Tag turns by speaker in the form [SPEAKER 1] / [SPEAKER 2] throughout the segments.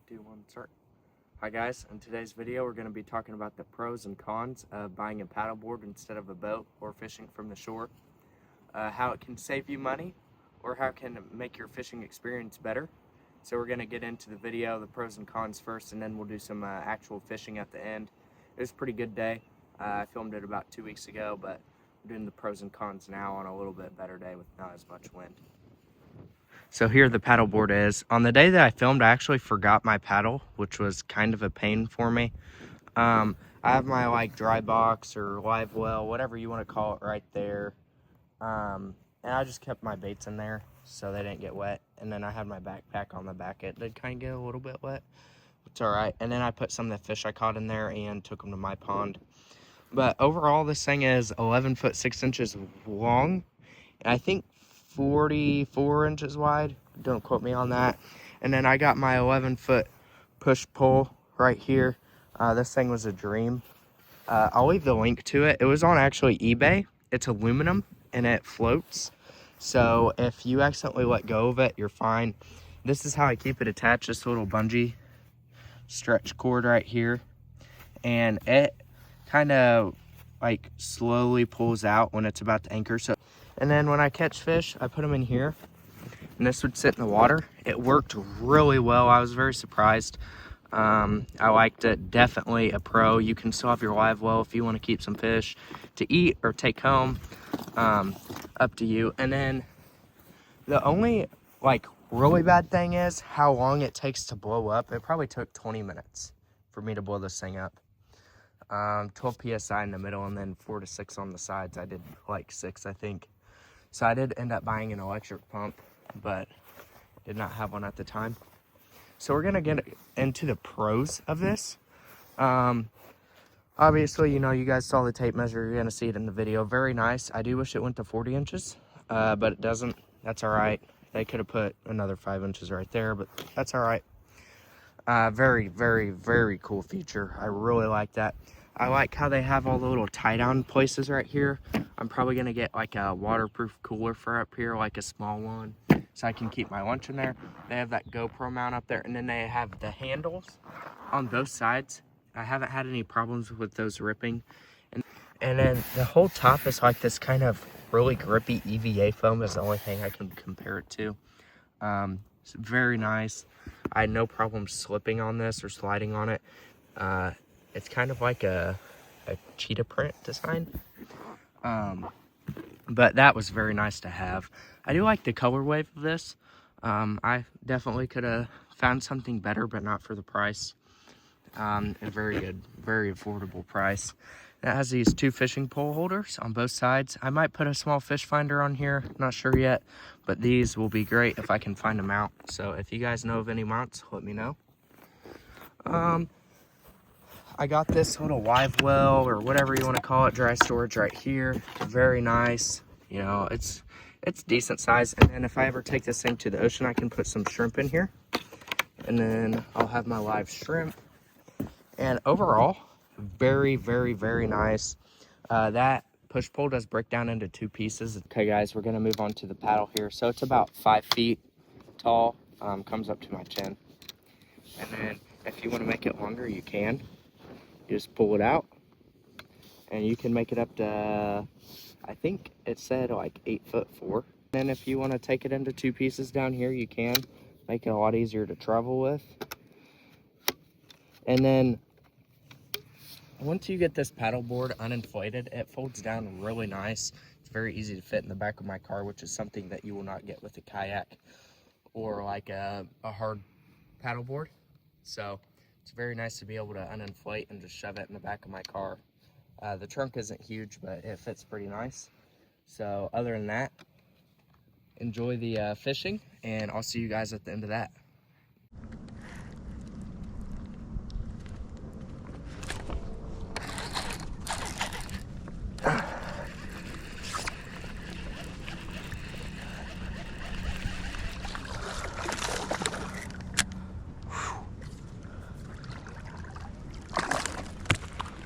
[SPEAKER 1] 3, 2, 1, start. Hi guys, in today's video we're going to be talking about the pros and cons of buying a paddleboard instead of a boat or fishing from the shore, how it can save you money or how it can make your fishing experience better. So we're going to get into the video, the pros and cons first, and then we'll do some actual fishing at the end. It was a pretty good day. I filmed it about 2 weeks ago, but I'm doing the pros and cons now on a little bit better day with not as much wind. So here the paddleboard is. On the day that I filmed, I actually forgot my paddle, which was kind of a pain for me. I have my dry box or live well, whatever you want to call it, right there. And I just kept my baits in there so they didn't get wet. And then I had my backpack on the back. It did kind of get a little bit wet. It's all right. And then I put some of the fish I caught in there and took them to my pond. But overall, this thing is 11 foot 6 inches long. And I think 44 inches wide. Don't quote me on that. And then I got my 11-foot push-pull right here. This thing was a dream. I'll leave the link to it. It was on actually eBay. It's aluminum and it floats. So if you accidentally let go of it, you're fine. This is how I keep it attached. This little bungee stretch cord right here. And it kind of slowly pulls out when it's about to anchor. And then when I catch fish, I put them in here, and this would sit in the water. It worked really well. I was very surprised. I liked it. Definitely a pro. You can still have your live well if you want to keep some fish to eat or take home. Up to you. And then the only really bad thing is how long it takes to blow up. It probably took 20 minutes for me to blow this thing up. 12 psi in the middle and then 4 to 6 on the sides. I did 6, I think. So I did end up buying an electric pump, but did not have one at the time. So we're gonna get into the pros of this. Obviously, you guys saw the tape measure. You're gonna see it in the video. Very nice. I do wish it went to 40 inches, but it doesn't. That's all right. They could have put another 5 inches right there, but that's all right. Very, very, very cool feature. I really like that. I like how they have all the little tie-down places right here. I'm probably going to get a waterproof cooler for up here, a small one, so I can keep my lunch in there. They have that GoPro mount up there, and then they have the handles on both sides. I haven't had any problems with those ripping. And then the whole top is this kind of really grippy EVA foam is the only thing I can compare it to. It's very nice. I had no problem slipping on this or sliding on it. It's kind of like a cheetah print design. But that was very nice to have. I do like the colorway of this. I definitely could have found something better, but not for the price. A very good, very affordable price. It has these 2 fishing pole holders on both sides. I might put a small fish finder on here, not sure yet, but these will be great if I can find a mount. So if you guys know of any mounts, let me know. I got this little live well or whatever you want to call it, dry storage right here. Very nice. It's decent size. And then if I ever take this thing to the ocean, I can put some shrimp in here. And then I'll have my live shrimp. And overall, very, very, very nice. That push pull does break down into 2 pieces. Okay guys, we're gonna move on to the paddle here. So it's about 5 feet tall, comes up to my chin. And then if you want to make it longer, you can. You just pull it out and you can make it up to, I think it said 8'4". And if you want to take it into 2 pieces down here, you can. Make it a lot easier to travel with. And then once you get this paddleboard uninflated, it folds down really nice. It's very easy to fit in the back of my car, which is something that you will not get with a kayak or a hard paddleboard. So it's very nice to be able to uninflate and just shove it in the back of my car. The trunk isn't huge, but it fits pretty nice. So other than that, enjoy the fishing, and I'll see you guys at the end of that.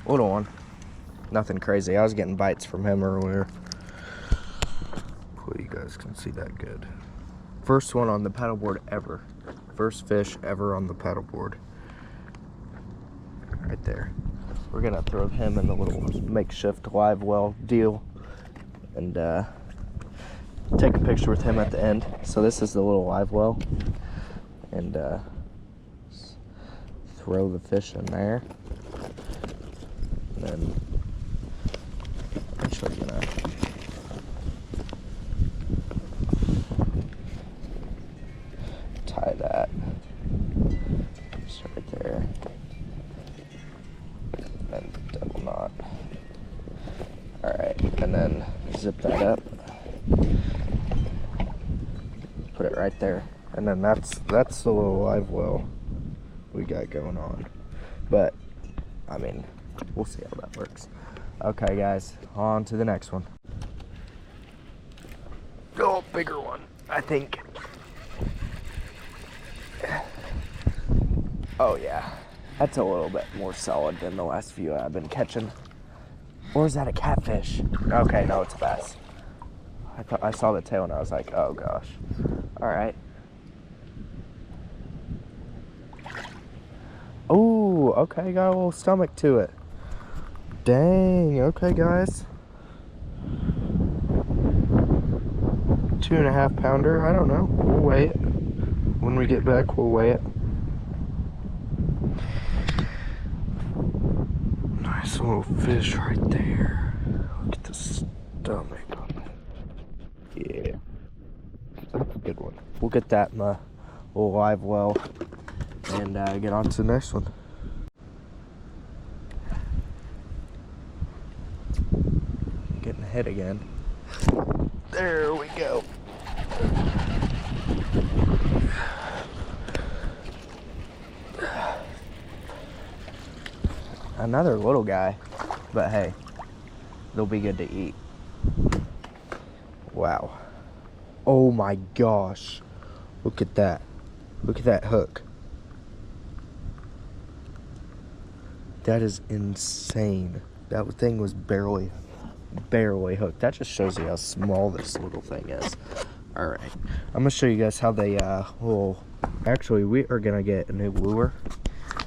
[SPEAKER 1] Little one, nothing crazy. I was getting bites from him earlier. Hopefully you guys can see that good. First one on the paddleboard ever. First fish ever on the paddleboard. Right there. We're gonna throw him in the little makeshift live well deal and take a picture with him at the end. So this is the little live well, and throw the fish in there, and then I'm actually gonna tie that just right there, and double knot. All right, and then zip that up, put it right there, and then that's the little live well we got going on. But I mean, we'll see how that works. Okay guys, on to the next one. Oh, bigger one, I think. Oh yeah, that's a little bit more solid than the last few I've been catching. Or is that a catfish? Okay, no, it's a bass. I saw the tail and I was like, oh gosh. All right. Oh, okay, got a little stomach to it. Dang, okay guys. 2.5 pounder, I don't know. We'll weigh it. When we get back, we'll weigh it. Nice little fish right there. Look at the stomach on it. Yeah. That's a good one. We'll get that in the little live well and get on to the next one. Getting hit again. There we go. Another little guy, but hey, they'll be good to eat. Wow. Oh my gosh. Look at that. Look at that hook. That is insane. That thing was barely hooked. That just shows you how small this little thing is. All right, I'm gonna show you guys how they will. Actually, we are gonna get a new lure.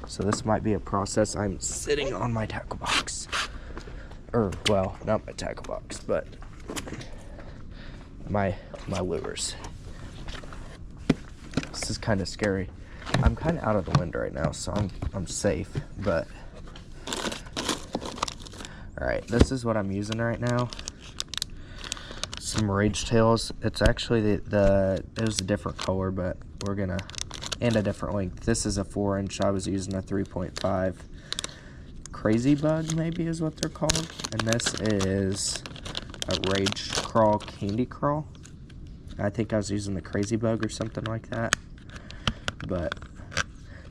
[SPEAKER 1] So this might be a process. I'm sitting on my tackle box. Or, well, not my tackle box, but my lures. This is kind of scary. I'm kind of out of the wind right now, so I'm safe, but all right, this is what I'm using right now. Some rage tails. It's actually it was a different color, but we're gonna, and a different length. This is a 4-inch. I was using a 3.5 crazy bug, maybe is what they're called, and this is a rage crawl candy crawl. I think I was using the crazy bug or something like that, but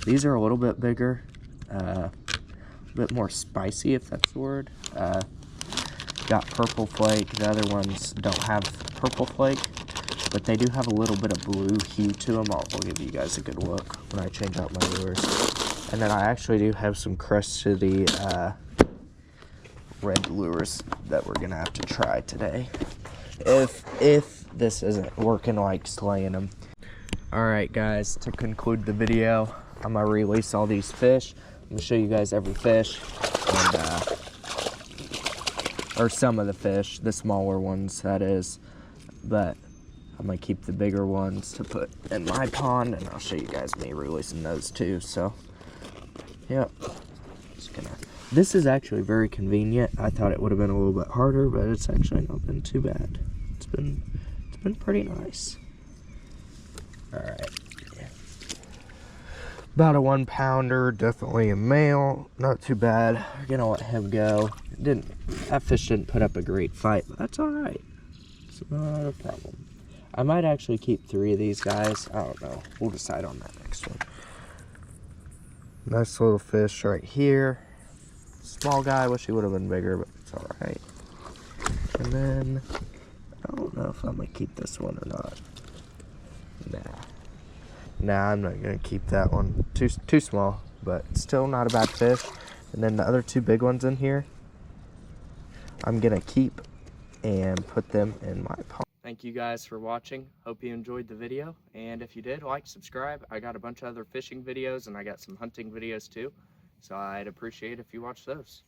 [SPEAKER 1] these are a little bit bigger, a bit more spicy, if that's the word. Got purple flake. The other ones don't have purple flake, but they do have a little bit of blue hue to them. I'll give you guys a good look when I change out my lures. And then I actually do have some crusty red lures that we're gonna have to try today, if this isn't working like slaying them. All right guys, to conclude the video, I'm gonna release all these fish. I'm gonna show you guys every fish, and or some of the fish, the smaller ones that is, but I'm gonna keep the bigger ones to put in my pond, and I'll show you guys me releasing those too. So yep, this is actually very convenient. I thought it would have been a little bit harder, but it's actually not been too bad. It's been pretty nice. All right, about a 1 pounder, definitely a male, not too bad. We're gonna let him go. That fish didn't put up a great fight, but that's all right. It's not a problem. I might actually keep 3 of these guys. I don't know. We'll decide on that next one. Nice little fish right here. Small guy. Wish he would have been bigger, but it's all right. And then I don't know if I'm gonna keep this one or not. Nah, I'm not gonna keep that one. Too small, but still not a bad fish. And then the other 2 big ones in here, I'm gonna keep and put them in my pond. thank you guys for watching. Hope you enjoyed the video, and if you did, like, subscribe. I got a bunch of other fishing videos, and I got some hunting videos too, so I'd appreciate if you watch those.